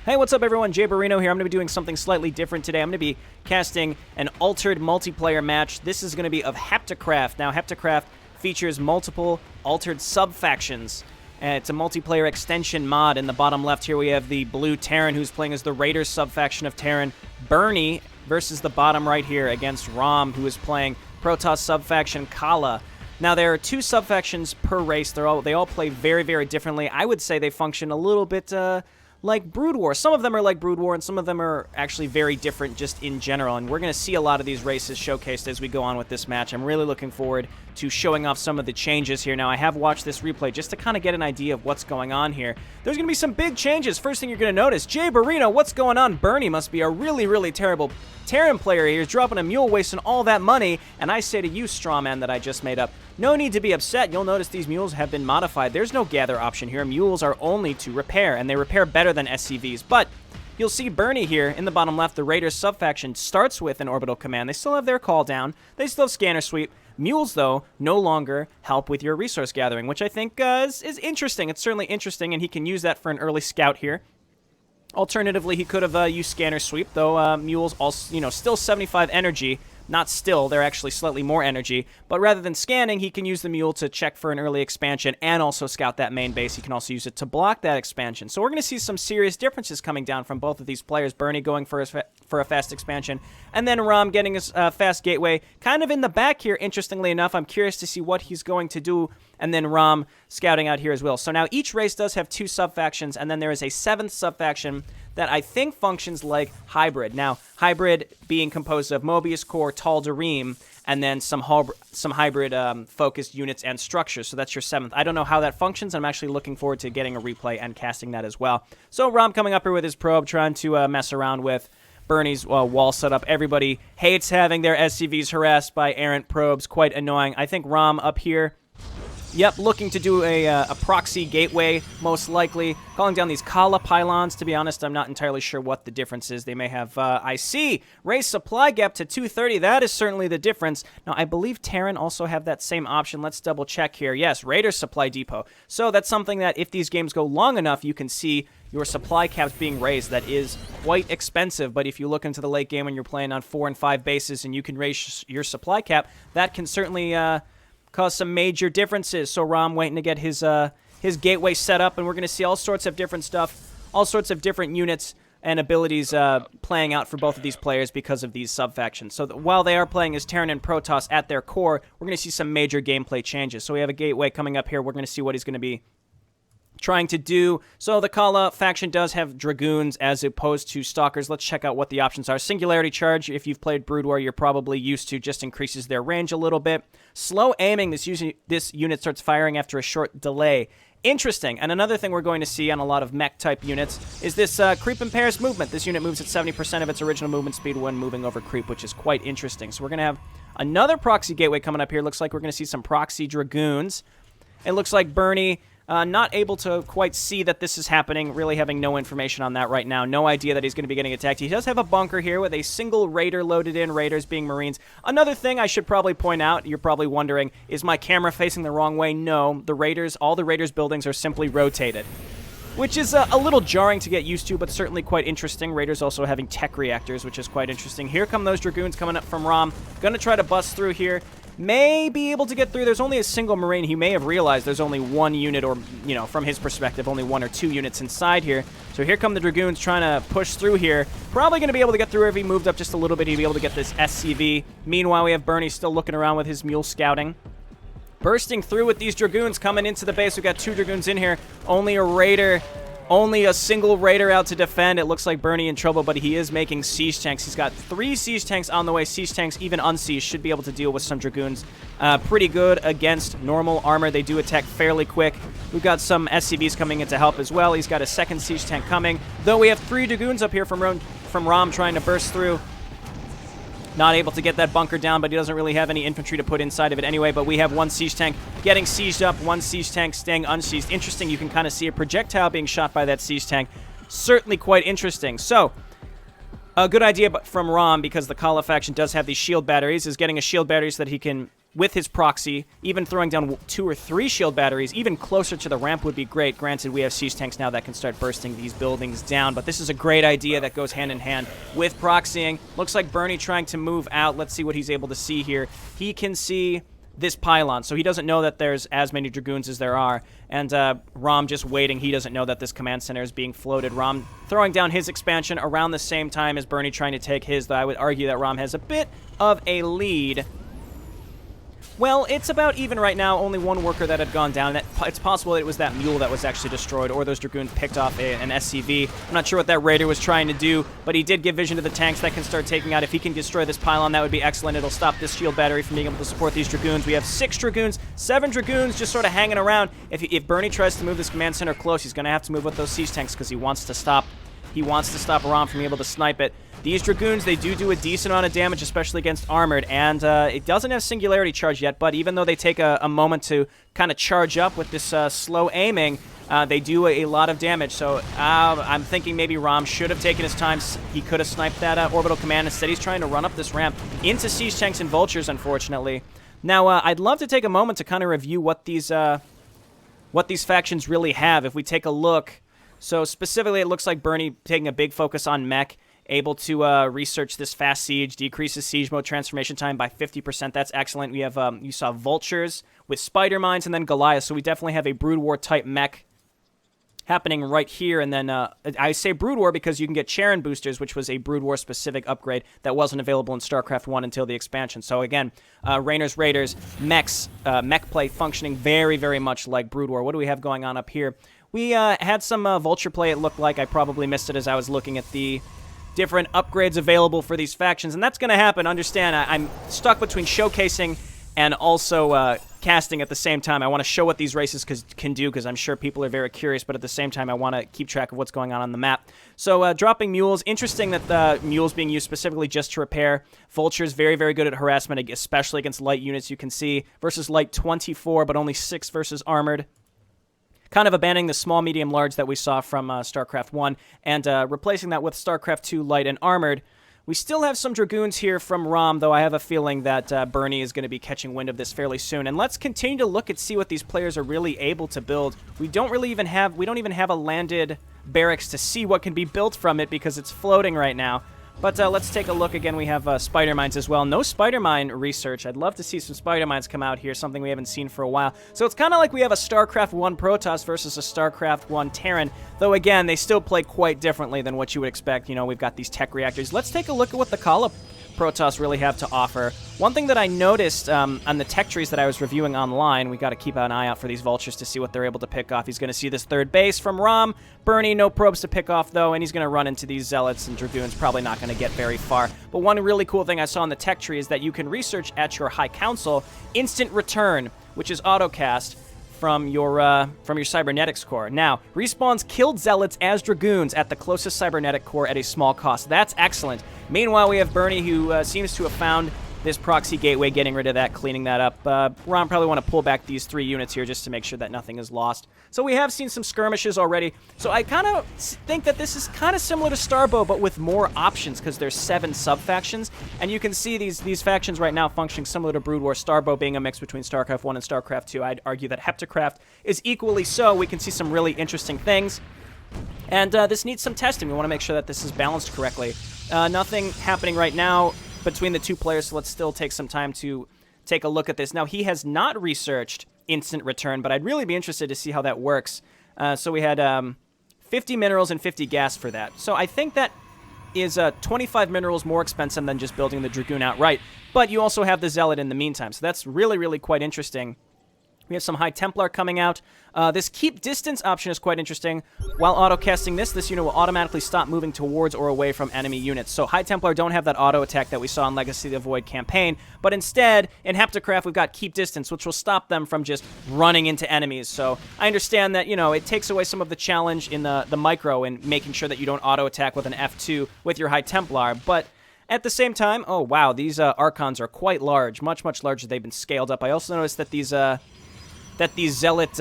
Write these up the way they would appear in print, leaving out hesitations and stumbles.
Hey, what's up everyone? Jayborino here. I'm going to be doing something slightly different today. I'm going to be casting an altered multiplayer match. This is going to be of HeptaCraft. Now, HeptaCraft features multiple altered sub-factions. It's a multiplayer extension mod. In the bottom left here, we have the blue Terran, who's playing as the Raiders sub-faction of Terran. Bernie versus the bottom right here against Rom, who is playing Protoss sub-faction Khala. Now, there are two sub-factions per race. They all play very, very differently. I would say they function a little bit like Brood War. Some of them are like Brood War, and some of them are actually very different just in general, and we're going to see a lot of these races showcased as we go on with this match. I'm really looking forward to showing off some of the changes here. Now, I have watched this replay just to kind of get an idea of what's going on here. There's going to be some big changes. First thing you're going to notice, Jayborino, what's going on? Bernie must be a really, really terrible Terran player here. He's dropping a mule, wasting all that money, and I say to you, strawman that I just made up, no need to be upset. You'll notice these mules have been modified. There's no gather option here. Mules are only to repair, and they repair better than SCVs. But you'll see Bernie here in the bottom left. The Raiders sub-faction starts with an orbital command. They still have their call down. They still have scanner sweep. Mules, though, no longer help with your resource gathering, which I think is interesting. It's certainly interesting, and he can use that for an early scout here. Alternatively, he could have used scanner sweep, though mules also, still 75 energy. Not still, they're actually slightly more energy, but rather than scanning, he can use the mule to check for an early expansion and also scout that main base. He can also use it to block that expansion. So we're going to see some serious differences coming down from both of these players. Bernie going for a fast expansion, and then Rom getting his fast gateway. Kind of in the back here, interestingly enough. I'm curious to see what he's going to do, and then Rom scouting out here as well. So now each race does have two sub-factions, and then there is a seventh sub-faction that I think functions like Hybrid. Now, Hybrid being composed of Mobius Core, Tal'Darim, and then some hybrid focused units and structures. So that's your seventh. I don't know how that functions. I'm actually looking forward to getting a replay and casting that as well. So Rom coming up here with his probe, trying to mess around with Bernie's wall setup. Everybody hates having their SCVs harassed by errant probes. Quite annoying. I think Rom up here, yep, looking to do a proxy gateway, most likely. Calling down these Khala pylons. To be honest, I'm not entirely sure what the difference is. They may have, I see, raise supply gap to 230. That is certainly the difference. Now, I believe Terran also have that same option. Let's double check here. Yes, Raiders supply depot. So that's something that if these games go long enough, you can see your supply caps being raised. That is quite expensive, but if you look into the late game when you're playing on 4 and 5 bases and you can raise your supply cap, that can certainly cause some major differences. So Rom waiting to get his gateway set up, and we're going to see all sorts of different stuff, all sorts of different units and abilities playing out for both of these players because of these sub-factions. So while they are playing as Terran and Protoss at their core, we're going to see some major gameplay changes. So we have a gateway coming up here. We're going to see what he's going to be trying to do. So the Khala faction does have Dragoons as opposed to Stalkers. Let's check out what the options are. Singularity Charge, if you've played Brood War, you're probably used to, just increases their range a little bit. Slow aiming, this unit starts firing after a short delay. Interesting. And another thing we're going to see on a lot of mech-type units is this creep impairs movement. This unit moves at 70% of its original movement speed when moving over creep, which is quite interesting. So we're going to have another proxy gateway coming up here. Looks like we're going to see some proxy Dragoons. It looks like Bernie not able to quite see that this is happening, really having no information on that right now. No idea that he's going to be getting attacked. He does have a bunker here with a single Raider loaded in, Raiders being Marines. Another thing I should probably point out, you're probably wondering, is my camera facing the wrong way? No, the Raiders, all the Raiders buildings are simply rotated, which is a little jarring to get used to, but certainly quite interesting. Raiders also having tech reactors, which is quite interesting. Here come those Dragoons coming up from Rom. Gonna try to bust through here. May be able to get through. There's only a single Marine. He may have realized there's only one unit, or, from his perspective, only 1 or 2 units inside here. So here come the Dragoons trying to push through here. Probably going to be able to get through. If he moved up just a little bit, he'd be able to get this SCV. Meanwhile, we have Bernie still looking around with his mule scouting. Bursting through with these Dragoons coming into the base. We've got 2 Dragoons in here. Only a Raider. Only a single Raider out to defend. It looks like Bernie in trouble, but he is making siege tanks. He's got 3 siege tanks on the way. Siege tanks, even unsieged, should be able to deal with some Dragoons. Pretty good against normal armor. They do attack fairly quick. We've got some SCVs coming in to help as well. He's got a second siege tank coming, though we have 3 Dragoons up here from Rom trying to burst through. Not able to get that bunker down, but he doesn't really have any infantry to put inside of it anyway. But we have 1 siege tank getting sieged up, 1 siege tank staying unsieged. Interesting, you can kind of see a projectile being shot by that siege tank. Certainly quite interesting. So, a good idea from Rom, because the Khala faction does have these shield batteries, is getting a shield battery so that he can with his proxy, even throwing down 2 or 3 shield batteries, even closer to the ramp would be great. Granted, we have siege tanks now that can start bursting these buildings down, but this is a great idea that goes hand in hand with proxying. Looks like Bernie trying to move out. Let's see what he's able to see here. He can see this pylon, so he doesn't know that there's as many Dragoons as there are, and Rom just waiting. He doesn't know that this command center is being floated. Rom throwing down his expansion around the same time as Bernie trying to take his, though I would argue that Rom has a bit of a lead. Well, it's about even right now. Only one worker that had gone down. It's possible it was that mule that was actually destroyed, or those Dragoons picked off an SCV. I'm not sure what that Raider was trying to do, but he did give vision to the tanks that can start taking out. If he can destroy this pylon, that would be excellent. It'll stop this shield battery from being able to support these Dragoons. We have 6 Dragoons, 7 Dragoons just sort of hanging around. If Bernie tries to move this command center close, he's going to have to move with those siege tanks because he wants to stop Rom from being able to snipe it. These Dragoons, they do a decent amount of damage, especially against armored, and it doesn't have singularity charge yet, but even though they take a moment to kind of charge up with this slow aiming, they do a lot of damage. So I'm thinking maybe Rom should have taken his time. He could have sniped that orbital command. Instead, he's trying to run up this ramp into siege tanks and vultures, unfortunately. Now, I'd love to take a moment to kind of review what these factions really have. If we take a look, so specifically, it looks like Bernie taking a big focus on mech, able to research this fast siege, decreases siege mode transformation time by 50%. That's excellent. We have, you saw vultures with spider mines and then Goliath, so we definitely have a Brood War type mech happening right here. And then I say Brood War because you can get Charon boosters, which was a Brood War specific upgrade that wasn't available in Starcraft 1 until the expansion. So again, Rainers, Raiders, mechs, mech play functioning very, very much like Brood War. What do we have going on up here? We had some vulture play, it looked like. I probably missed it as I was looking at the different upgrades available for these factions, and that's going to happen. Understand, I'm stuck between showcasing and also casting at the same time. I want to show what these races can do, because I'm sure people are very curious, but at the same time, I want to keep track of what's going on the map. So, dropping mules. Interesting that the mules being used specifically just to repair. Vultures, very, very good at harassment, especially against light units, you can see, versus light 24, but only 6 versus armored. Kind of abandoning the small, medium, large that we saw from StarCraft 1 and replacing that with StarCraft 2 light and armored. We still have some Dragoons here from Rom, though I have a feeling that Bernie is going to be catching wind of this fairly soon. And let's continue to look and see what these players are really able to build. We don't even have a landed barracks to see what can be built from it because it's floating right now. But let's take a look again. We have spider mines as well. No spider mine research. I'd love to see some spider mines come out here, something we haven't seen for a while. So it's kind of like we have a StarCraft 1 Protoss versus a StarCraft 1 Terran, though again, they still play quite differently than what you would expect. You know, we've got these tech reactors. Let's take a look at what the Khala Protoss really have to offer. One thing that I noticed on the tech trees that I was reviewing online, we got to keep an eye out for these vultures to see what they're able to pick off. He's going to see this third base from Rom. Bernie, no probes to pick off, though, and he's going to run into these zealots and Dragoons. Probably not going to get very far. But one really cool thing I saw in the tech tree is that you can research at your High Council instant return, which is autocast from your cybernetics core. Now, respawns killed zealots as Dragoons at the closest cybernetic core at a small cost. That's excellent. Meanwhile, we have Bernie, who seems to have found this proxy gateway, getting rid of that, cleaning that up. Ron probably want to pull back these 3 units here just to make sure that nothing is lost. So we have seen some skirmishes already. So I kind of think that this is kind of similar to Starbow, but with more options, because there's 7 sub-factions. And you can see these factions right now functioning similar to Brood War. Starbow being a mix between StarCraft 1 and StarCraft 2. I'd argue that HeptaCraft is equally so. We can see some really interesting things. And this needs some testing. We want to make sure that this is balanced correctly. Nothing happening right now between the 2 players, so let's still take some time to take a look at this. Now, he has not researched instant return, but I'd really be interested to see how that works. So we had 50 minerals and 50 gas for that. So I think that is 25 minerals more expensive than just building the Dragoon outright, but you also have the Zealot in the meantime, so that's really, really quite interesting. We have some High Templar coming out. This keep distance option is quite interesting. While auto-casting this unit will automatically stop moving towards or away from enemy units. So High Templar don't have that auto-attack that we saw in Legacy of the Void campaign, but instead, in HeptaCraft, we've got keep distance, which will stop them from just running into enemies. So I understand that, you know, it takes away some of the challenge in the micro and making sure that you don't auto-attack with an F2 with your High Templar, but at the same time, oh wow, these Archons are quite large, much, much larger. They've been scaled up. I also noticed that these Zealot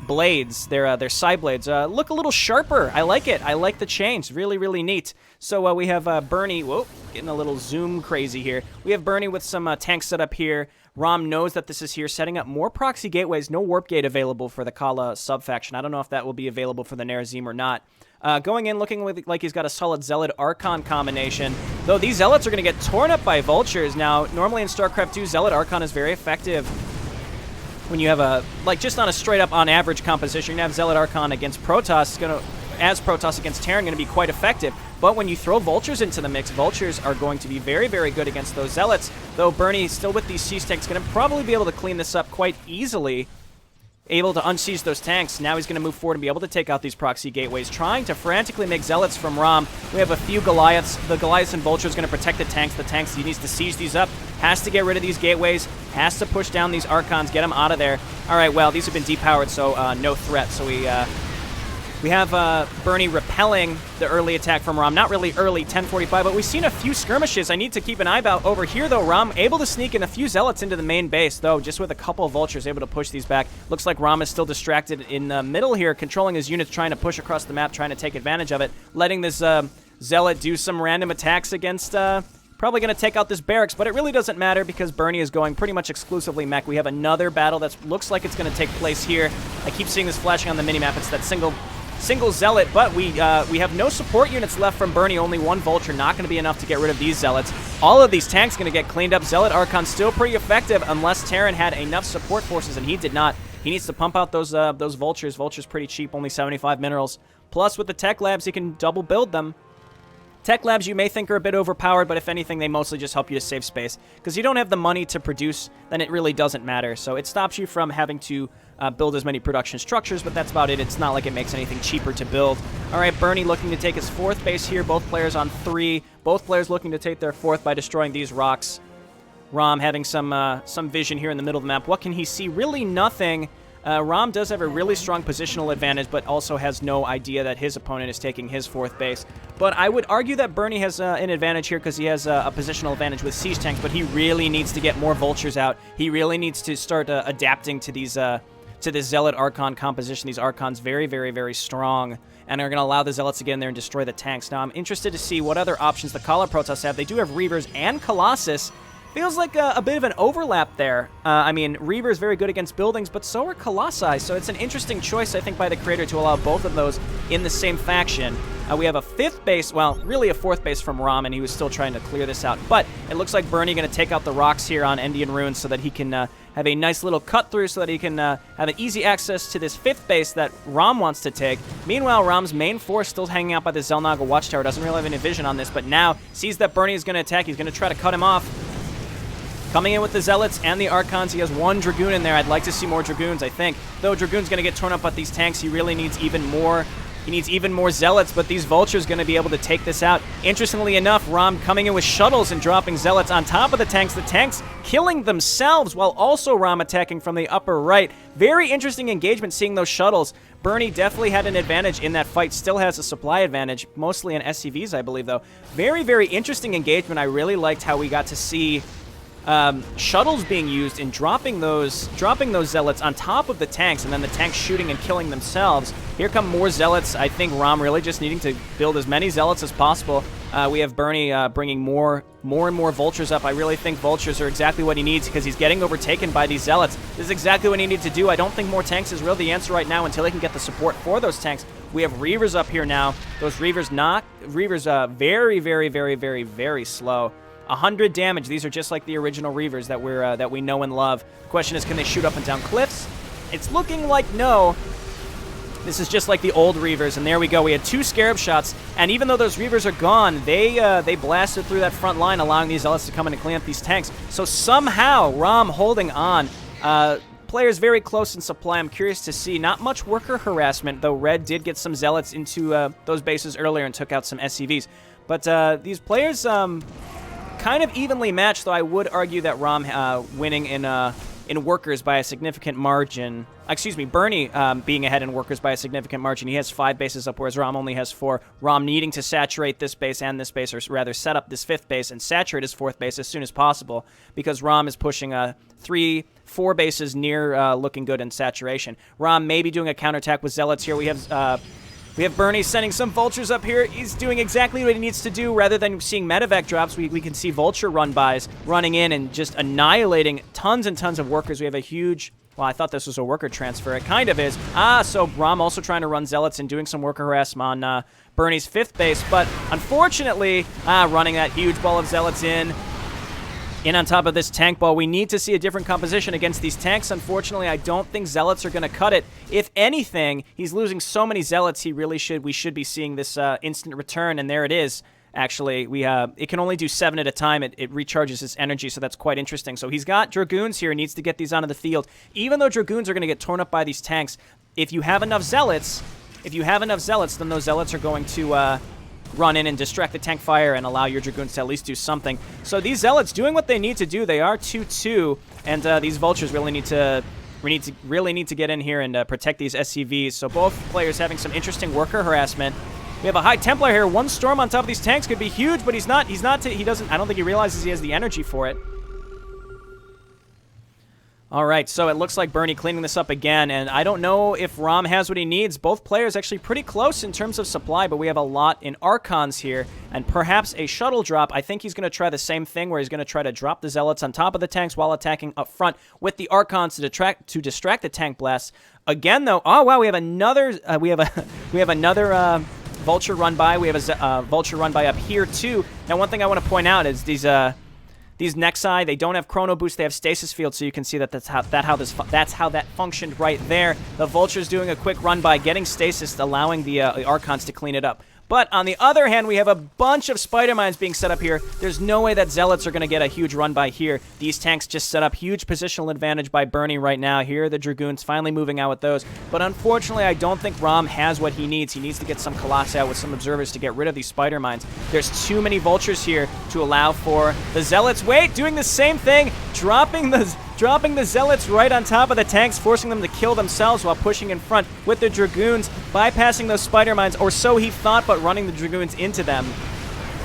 blades, their side blades, look a little sharper. I like it. I like the change. Really, really neat. So we have Bernie. Whoa, getting a little zoom crazy here. We have Bernie with some tanks set up here. Rom knows that this is here, setting up more proxy gateways. No warp gate available for the Khala sub-faction. I don't know if that will be available for the Nerazim or not. Going in, looking like he's got a solid Zealot Archon combination. Though these Zealots are going to get torn up by Vultures. Now, normally in StarCraft 2, Zealot Archon is very effective when you have a, like, just on a straight-up on-average composition. You have Zealot Archon against Protoss, as Protoss against Terran, going to be quite effective. But when you throw Vultures into the mix, Vultures are going to be very, very good against those Zealots. Though Bernie, still with these siege tanks, going to probably be able to clean this up quite easily. Able to unsiege those tanks. Now he's going to move forward and be able to take out these proxy gateways, trying to frantically make Zealots from Rom. We have a few Goliaths. The Goliaths and Vultures going to protect the tanks. The tanks, he needs to siege these up, has to get rid of these gateways, has to push down these Archons, get them out of there. All right, well, these have been depowered, so no threat. So we have Bernie repelling the early attack from Rom. Not really early, 1045, but we've seen a few skirmishes. I need to keep an eye out over here, though. Rom able to sneak in a few Zealots into the main base, though, just with a couple of Vultures able to push these back. Looks like Rom is still distracted in the middle here, controlling his units, trying to push across the map, trying to take advantage of it, letting this Zealot do some random attacks against... Probably going to take out this barracks, but it really doesn't matter because Bernie is going pretty much exclusively mech. We have another battle that looks like it's going to take place here. I keep seeing this flashing on the minimap. It's that single Zealot, but we have no support units left from Bernie. Only one Vulture, not going to be enough to get rid of these Zealots. All of these tanks going to get cleaned up. Zealot Archon still pretty effective unless Terran had enough support forces, and he did not. He needs to pump out those Vultures. Vultures pretty cheap, only 75 minerals. Plus, with the tech labs, he can double build them. Tech labs you may think are a bit overpowered, but if anything, they mostly just help you to save space. Because you don't have the money to produce, then it really doesn't matter. So it stops you from having to build as many production structures, but that's about it. It's not like it makes anything cheaper to build. All right, Bernie looking to take his 4th base here. Both players on 3. Both players looking to take their 4th by destroying these rocks. Rom having some vision here in the middle of the map. What can he see? Really nothing. Rom does have a really strong positional advantage, but also has no idea that his opponent is taking his 4th base. But I would argue that Bernie has an advantage here because he has a positional advantage with siege tanks, but he really needs to get more Vultures out. He really needs to start adapting to these to this Zealot Archon composition. These Archons very, very, very strong and are going to allow the Zealots to get in there and destroy the tanks. Now, I'm interested to see what other options the Khala Protoss have. They do have Reavers and Colossus. Feels like a bit of an overlap there. I mean, Reaver is very good against buildings, but so are Colossi, so it's an interesting choice, I think, by the creator to allow both of those in the same faction. We have a 5th base, well, really a 4th base from Rom, and he was still trying to clear this out. But it looks like Bernie going to take out the rocks here on Endian Ruins so that he can have a nice little cut-through so that he can have an easy access to this 5th base that Rom wants to take. Meanwhile, Rom's main force still hanging out by the Zelnaga Watchtower. Doesn't really have any vision on this, but now sees that Bernie is going to attack. He's going to try to cut him off. Coming in with the Zealots and the Archons, he has 1 Dragoon in there. I'd like to see more Dragoons, I think. Though Dragoon's going to get torn up by these tanks, he really needs even more. He needs even more Zealots, but these Vultures going to be able to take this out. Interestingly enough, Rom coming in with shuttles and dropping Zealots on top of the tanks killing themselves, while also Rom attacking from the upper right. Very interesting engagement seeing those shuttles. Bernie definitely had an advantage in that fight, still has a supply advantage, mostly in SCVs, I believe, though. Very, very interesting engagement. I really liked how we got to see shuttles being used in dropping those Zealots on top of the tanks, and then the tanks shooting and killing themselves. Here come more Zealots. I think Rom really just needing to build as many Zealots as possible. We have Bernie bringing more and more Vultures up. I really think Vultures are exactly what he needs because he's getting overtaken by these Zealots. This is exactly what he needs to do. I don't think more tanks is really the answer right now until he can get the support for those tanks. We have Reavers up here now. Those Reavers very, very, very, very, very slow. 100 damage. These are just like the original Reavers that we know and love. The question is, can they shoot up and down cliffs? It's looking like no. This is just like the old Reavers, and there we go. We had 2 Scarab shots, and even though those Reavers are gone, they blasted through that front line, allowing these Zealots to come in and clean up these tanks. So somehow, Rom holding on. Players very close in supply. I'm curious to see. Not much worker harassment, though Red did get some Zealots into those bases earlier and took out some SCVs. But these players... kind of evenly matched, though I would argue that Rom winning in in workers by a significant margin. Excuse me, Bernie being ahead in workers by a significant margin. He has 5 bases up, whereas Rom only has 4. Rom needing to saturate this base and this base, or rather set up this 5th base and saturate his 4th base as soon as possible, because Rom is pushing 4 bases near looking good in saturation. Rom may be doing a counterattack with Zealots here. We have Bernie sending some Vultures up here. He's doing exactly what he needs to do. Rather than seeing medevac drops, we can see Vulture run-bys running in and just annihilating tons and tons of workers. We have a huge... Well, I thought this was a worker transfer. It kind of is. So Rom also trying to run Zealots and doing some worker harassment on Bernie's 5th base. But unfortunately, running that huge ball of Zealots in on top of this tank ball. We need to see a different composition against these tanks. Unfortunately, I don't think Zealots are going to cut it. If anything, he's losing so many Zealots, we should be seeing this instant return, and there it is. Actually, it can only do 7 at a time. It recharges its energy, so that's quite interesting. So he's got Dragoons here, needs to get these onto the field. Even though Dragoons are going to get torn up by these tanks, if you have enough Zealots, then those Zealots are going to run in and distract the tank fire and allow your Dragoons to at least do something. So these Zealots doing what they need to do. They are 2-2, and these Vultures really need to get in here and protect these SCVs. So both players having some interesting worker harassment. We have a High Templar here. 1 storm on top of these tanks could be huge, but I don't think he realizes he has the energy for it. All right, so it looks like Bernie cleaning this up again, and I don't know if Rom has what he needs. Both players actually pretty close in terms of supply, but we have a lot in Archons here, and perhaps a shuttle drop. I think he's going to try the same thing, where he's going to try to drop the Zealots on top of the tanks while attacking up front with the Archons to distract the tank blasts. Again, though, oh wow, we have another Vulture run by. We have a Vulture run by up here too. Now, one thing I want to point out is these Nexi, they don't have Chrono Boost, they have Stasis Field, so you can see that that's how that functioned right there. The Vulture's doing a quick run by, getting Stasis, allowing the Archons to clean it up. But on the other hand, we have a bunch of Spider Mines being set up here. There's no way that Zealots are going to get a huge run by here. These tanks just set up huge positional advantage by Bernie right now. Here are the Dragoons finally moving out with those. But unfortunately, I don't think Rom has what he needs. He needs to get some Colossi out with some Observers to get rid of these Spider Mines. There's too many Vultures here to allow for the Zealots. Wait, doing the same thing, dropping the Zealots right on top of the tanks, forcing them to kill themselves while pushing in front with the Dragoons, bypassing those Spider Mines, or so he thought, but running the Dragoons into them.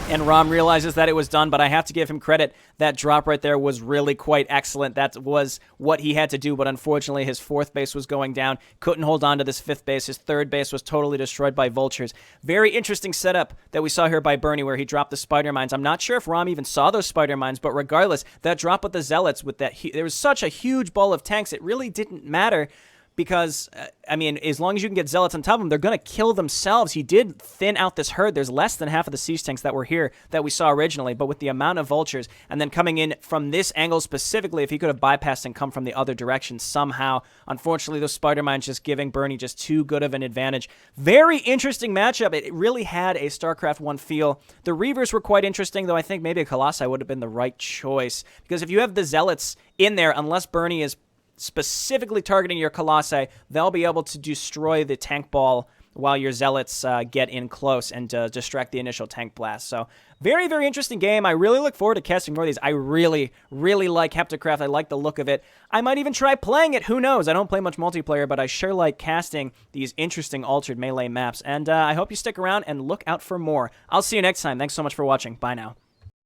And Rom realizes that it was done, but I have to give him credit. That drop right there was really quite excellent. That was what he had to do, but unfortunately his 4th base was going down. Couldn't hold on to this 5th base. His 3rd base was totally destroyed by Vultures. Very interesting setup that we saw here by Bernie, where he dropped the Spider Mines. I'm not sure if Rom even saw those Spider Mines, but regardless, that drop with the Zealots, there was such a huge ball of tanks, it really didn't matter. Because, I mean, as long as you can get Zealots on top of them, they're going to kill themselves. He did thin out this herd. There's less than half of the siege tanks that were here that we saw originally, but with the amount of Vultures, and then coming in from this angle specifically, if he could have bypassed and come from the other direction somehow, unfortunately, those Spider Mines just giving Bernie just too good of an advantage. Very interesting matchup. It really had a StarCraft 1 feel. The Reavers were quite interesting, though I think maybe a Colossi would have been the right choice, because if you have the Zealots in there, unless Bernie is specifically targeting your Colossi, they'll be able to destroy the tank ball while your Zealots get in close and distract the initial tank blast. So very, very interesting game. I really look forward to casting more of these. I really, really like HeptaCraft. I like the look of it. I might even try playing it. Who knows? I don't play much multiplayer, but I sure like casting these interesting altered melee maps. And I hope you stick around and look out for more. I'll see you next time. Thanks so much for watching. Bye now.